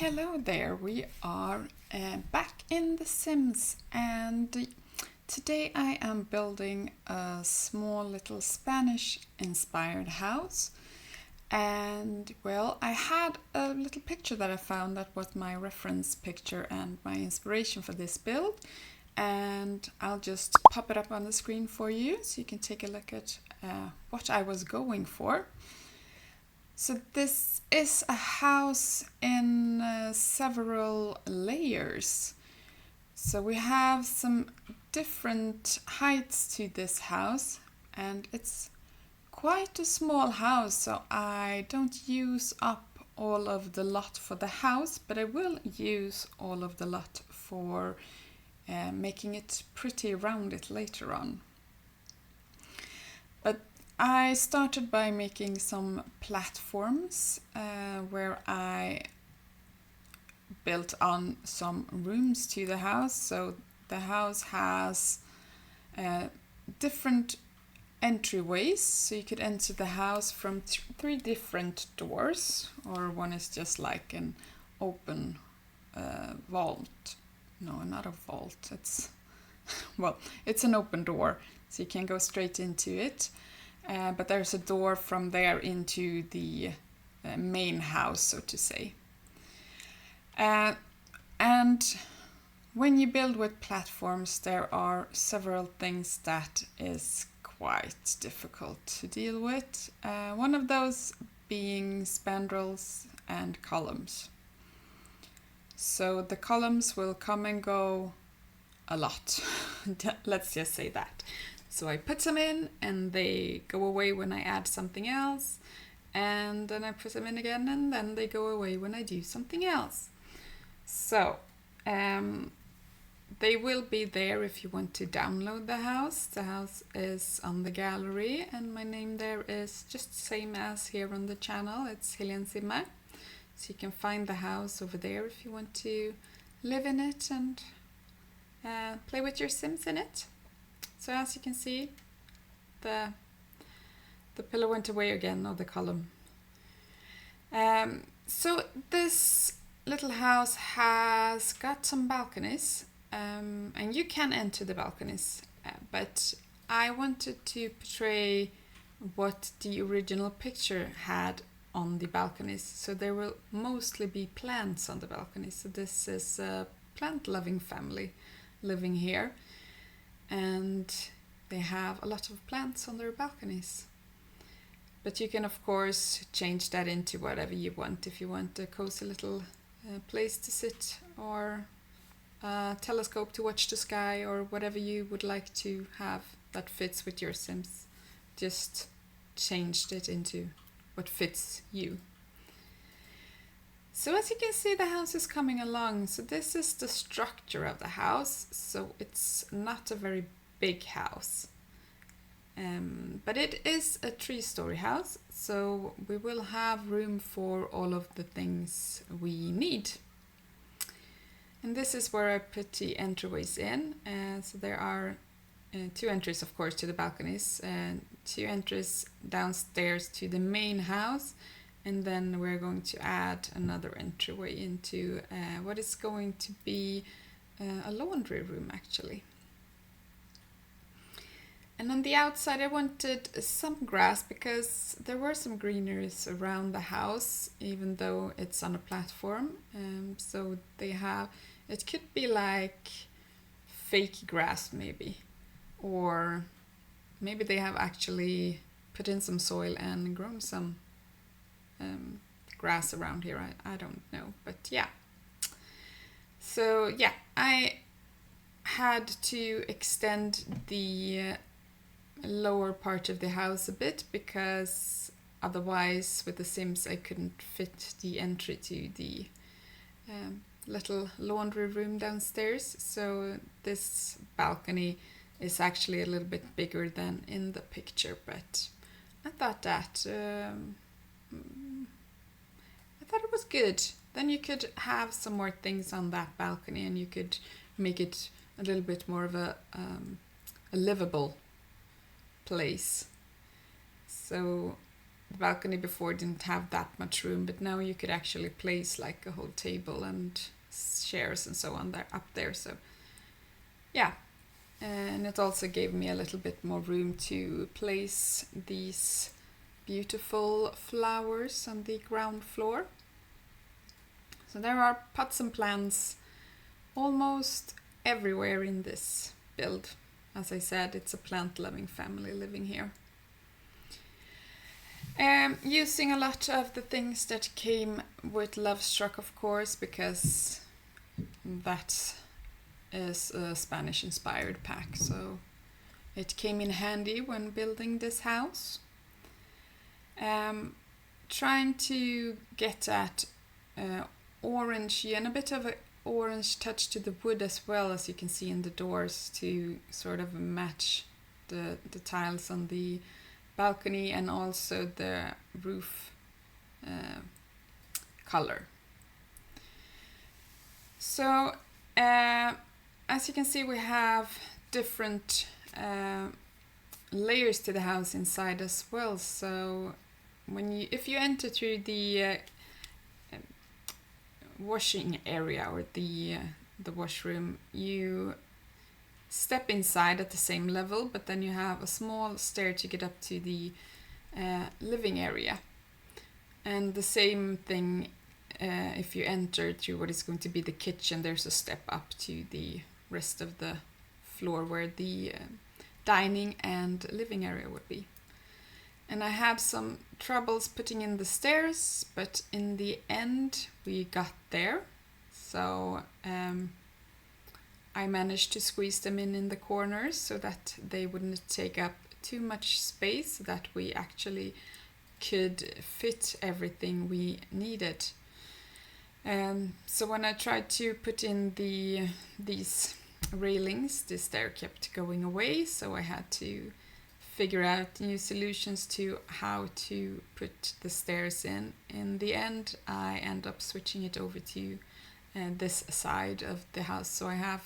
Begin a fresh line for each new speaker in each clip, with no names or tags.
Hello there, we are back in The Sims, and today I am building a small little Spanish inspired house. And well, I had a little picture that I found that was my reference picture and my inspiration for this build, and I'll just pop it up on the screen for you so you can take a look at what I was going for. So this is a house in several layers. So we have some different heights to this house, and it's quite a small house, so I don't use up all of the lot for the house, but I will use all of the lot for making it pretty around it later on. But I started by making some platforms where I built on some rooms to the house. So the house has different entryways, so you could enter the house from three different doors, or one is just like an open vault. No, not a vault. It's it's an open door, so you can go straight into it. But there's a door from there into the main house, so to say. And when you build with platforms, there are several things that is quite difficult to deal with. One of those being spandrels and columns. So the columns will come and go a lot. Let's just say that. So I put them in and they go away when I add something else, and then I put them in again and then they go away when I do something else. So they will be there if you want to download the house. The house is on the gallery, and my name there is just the same as here on the channel. It's HelenSimmar. So you can find the house over there if you want to live in it and play with your Sims in it. So as you can see, the pillar went away again, or the column. So this little house has got some balconies, and you can enter the balconies, but I wanted to portray what the original picture had on the balconies. So there will mostly be plants on the balconies. So this is a plant-loving family living here, and they have a lot of plants on their balconies. But you can of course change that into whatever you want. If you want a cozy little place to sit, or a telescope to watch the sky, or whatever you would like to have that fits with your Sims, just changed it into what fits you. So as you can see, the house is coming along. So this is the structure of the house. So it's not a very big house, but it is a 3-story house. So we will have room for all of the things we need. And this is where I put the entryways in. So there are 2 entries, of course, to the balconies, and 2 entries downstairs to the main house. And then we're going to add another entryway into what is going to be a laundry room, actually. And on the outside I wanted some grass, because there were some greeneries around the house, even though it's on a platform. So they have, it could be like fake grass maybe, or maybe they have actually put in some soil and grown some grass around here. I don't know, but yeah. So yeah, I had to extend the lower part of the house a bit, because otherwise with the Sims I couldn't fit the entry to the little laundry room downstairs. So this balcony is actually a little bit bigger than in the picture, but I thought that it was good. Then you could have some more things on that balcony, and you could make it a little bit more of a livable place. So the balcony before didn't have that much room, but now you could actually place like a whole table and chairs and so on there up there. So yeah, and it also gave me a little bit more room to place these beautiful flowers on the ground floor. So there are pots and plants almost everywhere in this build. As I said, it's a plant-loving family living here. Using a lot of the things that came with Lovestruck, of course, because that is a Spanish-inspired pack, so it came in handy when building this house. Trying to get at orangey and a bit of an orange touch to the wood as well, as you can see in the doors, to sort of match the tiles on the balcony and also the roof color. So as you can see, we have different layers to the house inside as well. So if you enter through the washing area or the washroom, you step inside at the same level, but then you have a small stair to get up to the living area. And the same thing if you enter through what is going to be the kitchen, there's a step up to the rest of the floor where the dining and living area would be. And I had some troubles putting in the stairs, but in the end we got there. So I managed to squeeze them in the corners so that they wouldn't take up too much space, so that we actually could fit everything we needed. So when I tried to put in these railings, the stair kept going away, so I had to figure out new solutions to how to put the stairs in. In the end, I end up switching it over to this side of the house. So I have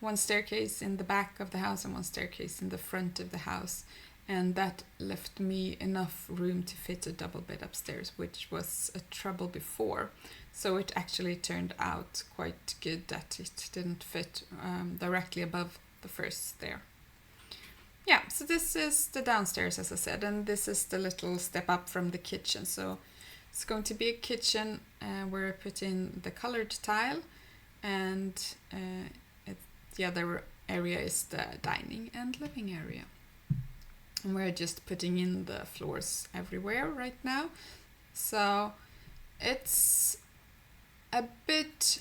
one staircase in the back of the house and one staircase in the front of the house. And that left me enough room to fit a double bed upstairs, which was a trouble before. So it actually turned out quite good that it didn't fit directly above the first stair. Yeah, so this is the downstairs, as I said, and this is the little step up from the kitchen. So it's going to be a kitchen where I put in the colored tile, and the other area is the dining and living area. And we're just putting in the floors everywhere right now. So it's a bit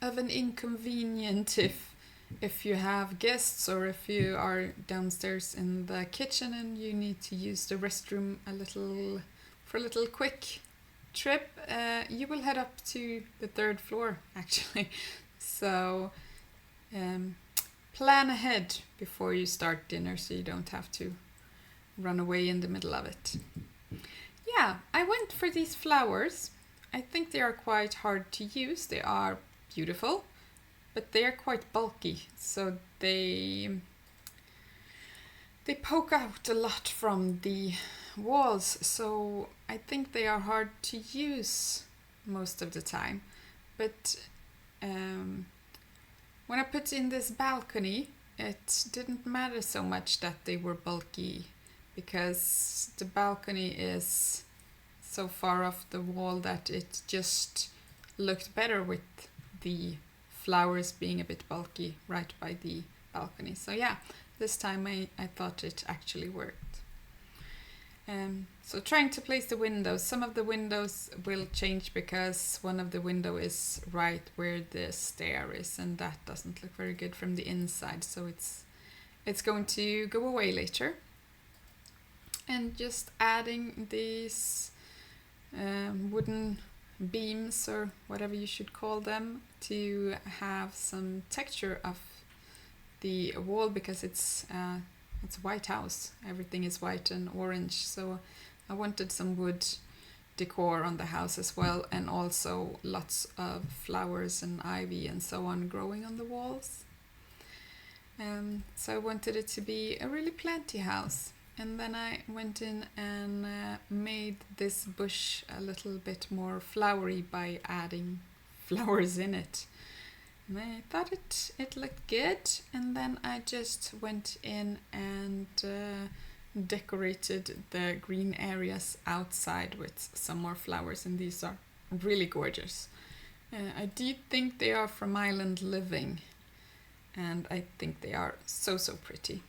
of an inconvenient if you have guests or if you are downstairs in the kitchen and you need to use the restroom for a little quick trip. You will head up to the third floor actually. So plan ahead before you start dinner so you don't have to run away in the middle of it. Yeah, I went for these flowers. I think they are quite hard to use. They are beautiful, but they are quite bulky, so they poke out a lot from the walls, so I think they are hard to use most of the time. But when I put in this balcony, it didn't matter so much that they were bulky, because the balcony is so far off the wall that it just looked better with the flowers being a bit bulky right by the balcony. So yeah, this time I thought it actually worked. So trying to place the windows. Some of the windows will change because one of the window is right where the stair is, and that doesn't look very good from the inside, so it's going to go away later. And just adding these wooden beams or whatever you should call them to have some texture of the wall, because it's a white house. Everything is white and orange, so I wanted some wood decor on the house as well, and also lots of flowers and ivy and so on growing on the walls. So I wanted it to be a really planty house. and then I went in and made this bush a little bit more flowery by adding flowers in it. And I thought it looked good, and then I just went in and decorated the green areas outside with some more flowers, and these are really gorgeous. I do think they are from Island Living, and I think they are so pretty.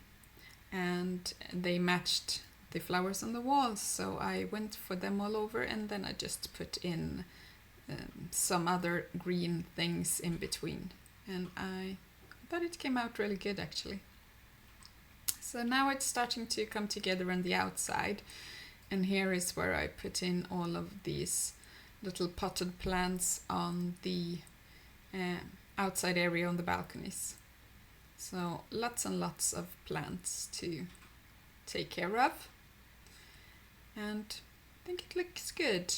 And they matched the flowers on the walls, so I went for them all over, and then I just put in some other green things in between, and I thought it came out really good actually. So now it's starting to come together on the outside, and here is where I put in all of these little potted plants on the outside area on the balconies. So lots and lots of plants to take care of, and I think it looks good.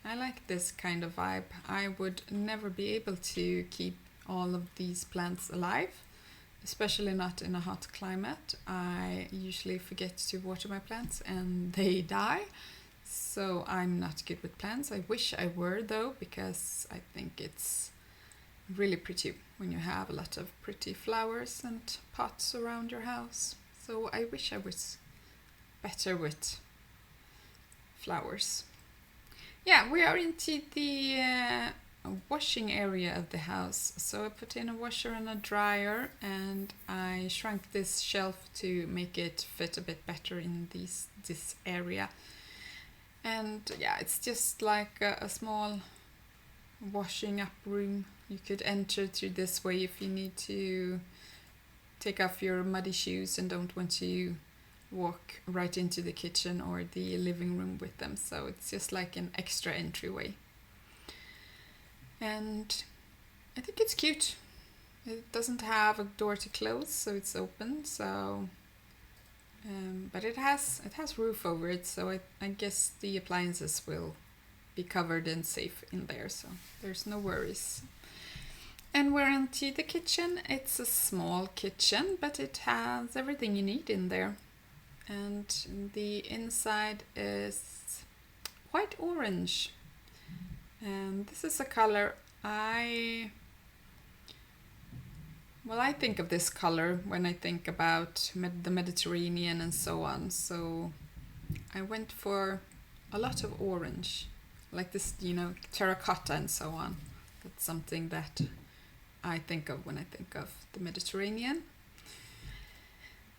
I like this kind of vibe. I would never be able to keep all of these plants alive, especially not in a hot climate. I usually forget to water my plants and they die, so I'm not good with plants. I wish I were though, because I think it's really pretty when you have a lot of pretty flowers and pots around your house. So I wish I was better with flowers. Yeah, we are into the washing area of the house. So I put in a washer and a dryer, and I shrunk this shelf to make it fit a bit better in this area. And yeah, it's just like a small washing up room. You could enter through this way if you need to take off your muddy shoes and don't want to walk right into the kitchen or the living room with them. So it's just like an extra entryway. And I think it's cute. It doesn't have a door to close, so it's open. So, but it has roof over it, so I guess the appliances will be covered and safe in there. So there's no worries. And we're into the kitchen. It's a small kitchen, but it has everything you need in there. And the inside is white orange. And this is a color I think of this color when I think about the Mediterranean and so on. So I went for a lot of orange, like this, terracotta and so on. That's something that I think of when I think of the Mediterranean.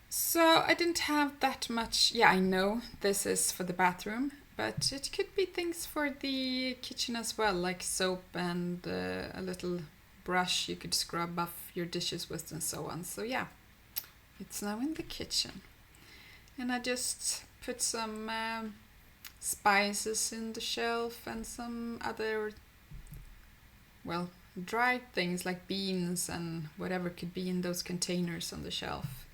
So I didn't have that much. Yeah, I know this is for the bathroom, but it could be things for the kitchen as well, like soap and a little brush you could scrub off your dishes with and so on. So yeah, it's now in the kitchen. And I just put some spices in the shelf and some other, dried things like beans and whatever could be in those containers on the shelf.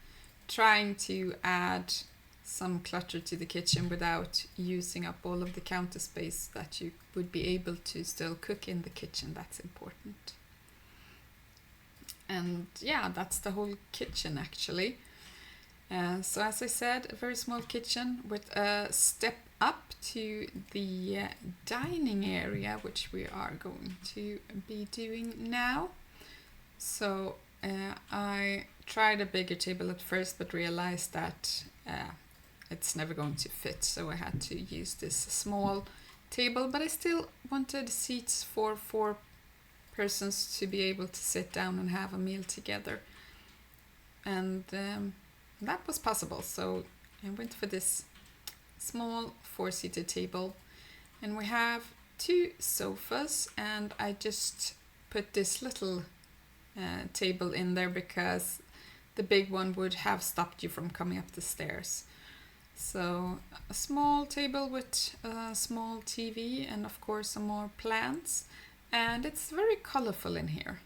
Trying to add some clutter to the kitchen without using up all of the counter space that you would be able to still cook in the kitchen. That's important. And yeah, that's the whole kitchen actually. So as I said, a very small kitchen with a step up to the dining area, which we are going to be doing now. So I tried a bigger table at first, but realized that it's never going to fit. So I had to use this small table, but I still wanted seats for 4 persons to be able to sit down and have a meal together. And that was possible. So I went for this small 4-seater table, and we have 2 sofas, and I just put this little table in there because the big one would have stopped you from coming up the stairs. So a small table with a small TV and of course some more plants, and it's very colorful in here.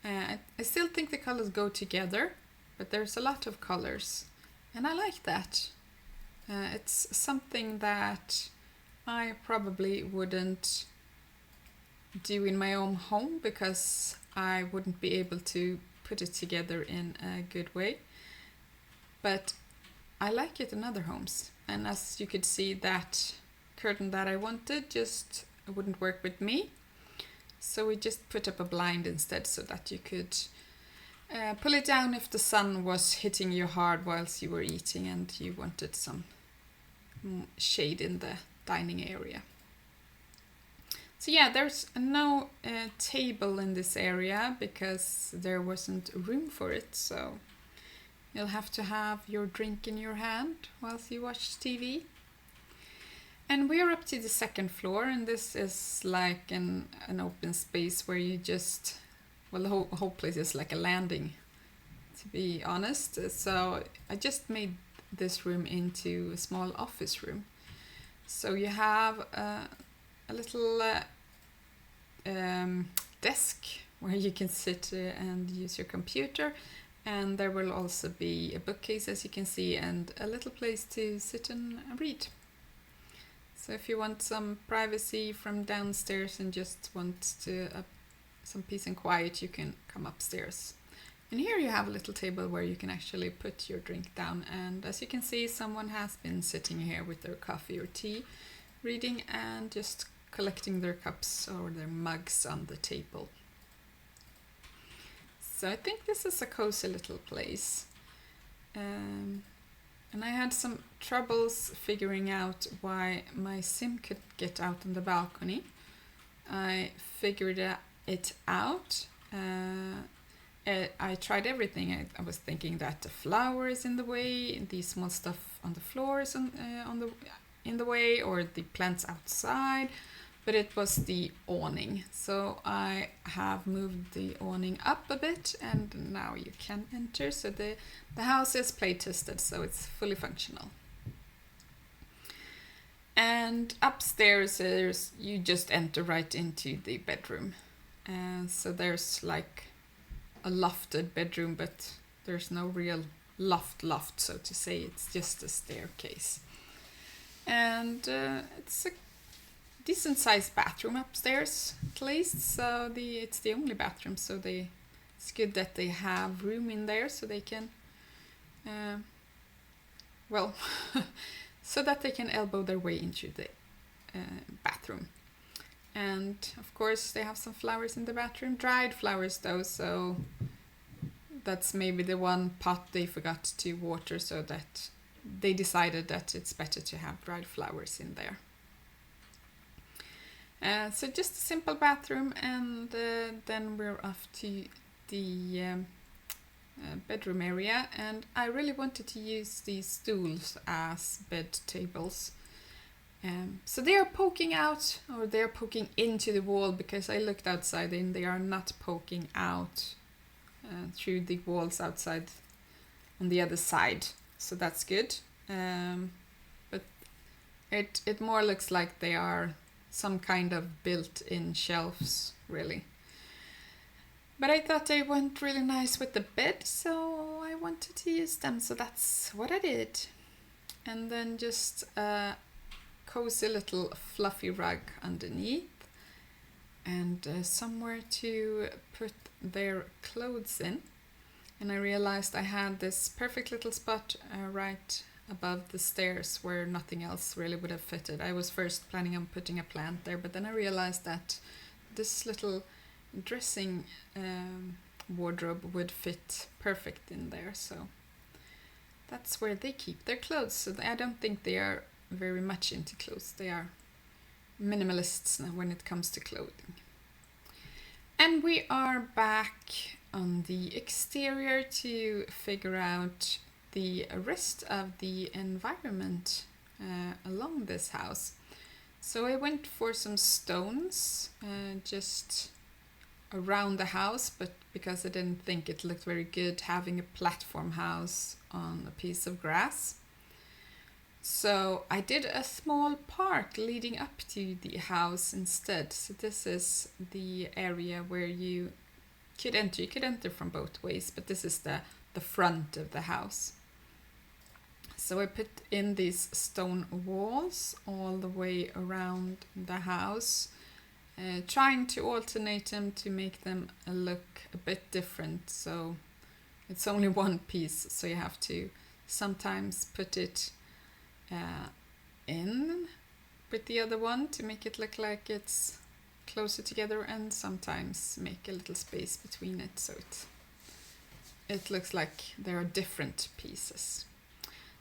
I still think the colors go together, but there's a lot of colors, and I like that. It's something that I probably wouldn't do in my own home because I wouldn't be able to put it together in a good way. But I like it in other homes. And as you could see, that curtain that I wanted just wouldn't work with me. So we just put up a blind instead so that you could pull it down if the sun was hitting you hard whilst you were eating and you wanted some shade in the dining area. So yeah, there's no table in this area because there wasn't room for it. So you'll have to have your drink in your hand whilst you watch TV. And we're up to the second floor, and this is like an open space where you just, well, the whole place is like a landing, to be honest. So I just made this room into a small office room. So you have a little desk where you can sit and use your computer, and there will also be a bookcase, as you can see, and a little place to sit and read. So if you want some privacy from downstairs and just want some peace and quiet, you can come upstairs. And here you have a little table where you can actually put your drink down. And as you can see, someone has been sitting here with their coffee or tea, reading and just collecting their cups or their mugs on the table. So I think this is a cozy little place. And I had some troubles figuring out why my sim could get out on the balcony. I figured it out. I tried everything. I was thinking that the flower is in the way, the small stuff on the floor is in the way, or the plants outside, but it was the awning. So I have moved the awning up a bit, and now you can enter. So the house is play tested, so it's fully functional. And upstairs, you just enter right into the bedroom. So there's like a lofted bedroom, but there's no real loft, so to say. It's just a staircase. And it's a decent sized bathroom upstairs, at least. So it's the only bathroom, so it's good that they have room in there so they can, so that they can elbow their way into the bathroom. And of course they have some flowers in the bathroom, dried flowers though, so that's maybe the one pot they forgot to water, so that they decided that it's better to have dried flowers in there. So just a simple bathroom, and then we're off to the bedroom area, and I really wanted to use these stools as bed tables. So they are poking out, or they're poking into the wall, because I looked outside and they are not poking out through the walls outside on the other side. So that's good. But it more looks like they are some kind of built-in shelves, really. But I thought they went really nice with the bed, so I wanted to use them. So that's what I did. And then just a cozy little fluffy rug underneath, and somewhere to put their clothes in. And I realized I had this perfect little spot right above the stairs where nothing else really would have fitted. I was first planning on putting a plant there, but then I realized that this little dressing wardrobe would fit perfect in there. So that's where they keep their clothes. So I don't think they are very much into clothes. They are minimalists when it comes to clothing. And we are back on the exterior to figure out the rest of the environment along this house. So I went for some stones just around the house, but because I didn't think it looked very good having a platform house on a piece of grass. So I did a small park leading up to the house instead. So this is the area where you could enter. You could enter from both ways, but this is the front of the house. So I put in these stone walls all the way around the house, trying to alternate them to make them look a bit different. So it's only one piece, so you have to sometimes put it in with the other one to make it look like it's closer together, and sometimes make a little space between it so it looks like there are different pieces.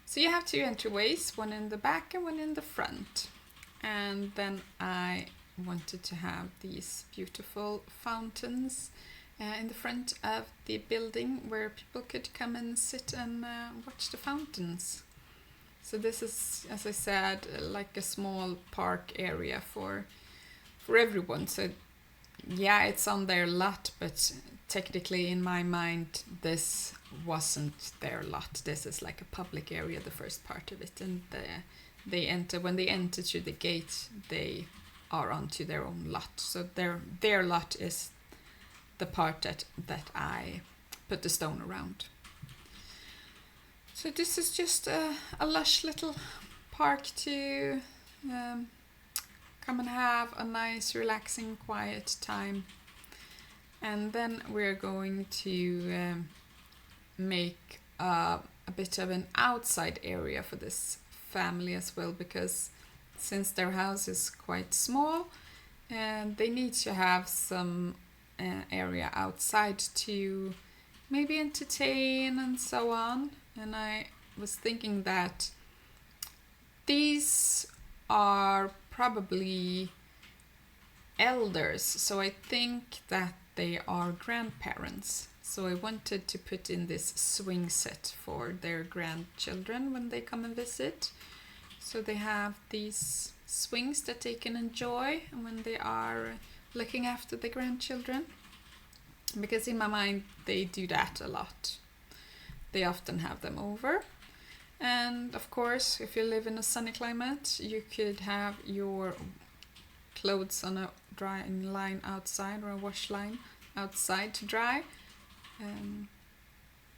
So you have two entryways, one in the back and one in the front. And then I wanted to have these beautiful fountains in the front of the building where people could come and sit and watch the fountains. So this is, as I said, like a small park area for everyone. So yeah, it's on their lot, but technically in my mind this wasn't their lot. This is like a public area, the first part of it, and when they enter through the gate, they are onto their own lot. So their lot is the part that I put the stone around. So this is just a lush little park to come and have a nice, relaxing, quiet time. And then we're going to make a bit of an outside area for this family as well, because since their house is quite small, and they need to have some area outside to maybe entertain and so on. And I was thinking that these are probably elders, so I think that they are grandparents. So I wanted to put in this swing set for their grandchildren when they come and visit. So they have these swings that they can enjoy when they are looking after the grandchildren. Because in my mind they do that a lot. They often have them over. And of course, if you live in a sunny climate, you could have your clothes on a drying line outside, or a wash line outside to dry,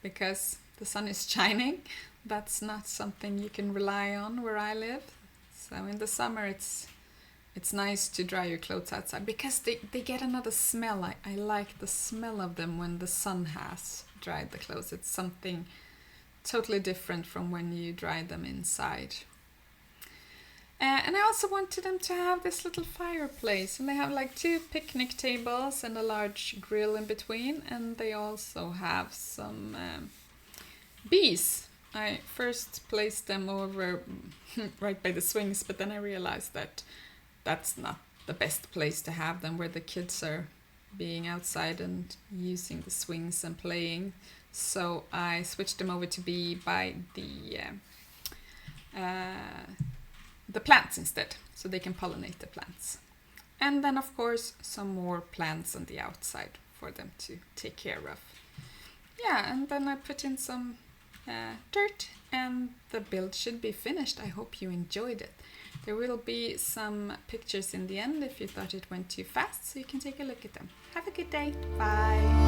because the sun is shining. That's not something you can rely on where I live. So in the summer it's nice to dry your clothes outside, because they get another smell. I like the smell of them when the sun has dried the clothes. It's something totally different from when you dry them inside. And I also wanted them to have this little fireplace, and they have like 2 picnic tables and a large grill in between, and they also have some bees. I first placed them over right by the swings, but then I realized that that's not the best place to have them, where the kids are being outside and using the swings and playing. So I switched them over to be by the plants instead, so they can pollinate the plants. And then of course some more plants on the outside for them to take care of. Yeah, and then I put in some dirt, and the build should be finished. I hope you enjoyed it. There will be some pictures in the end if you thought it went too fast, so you can take a look at them. Have a good day. Bye.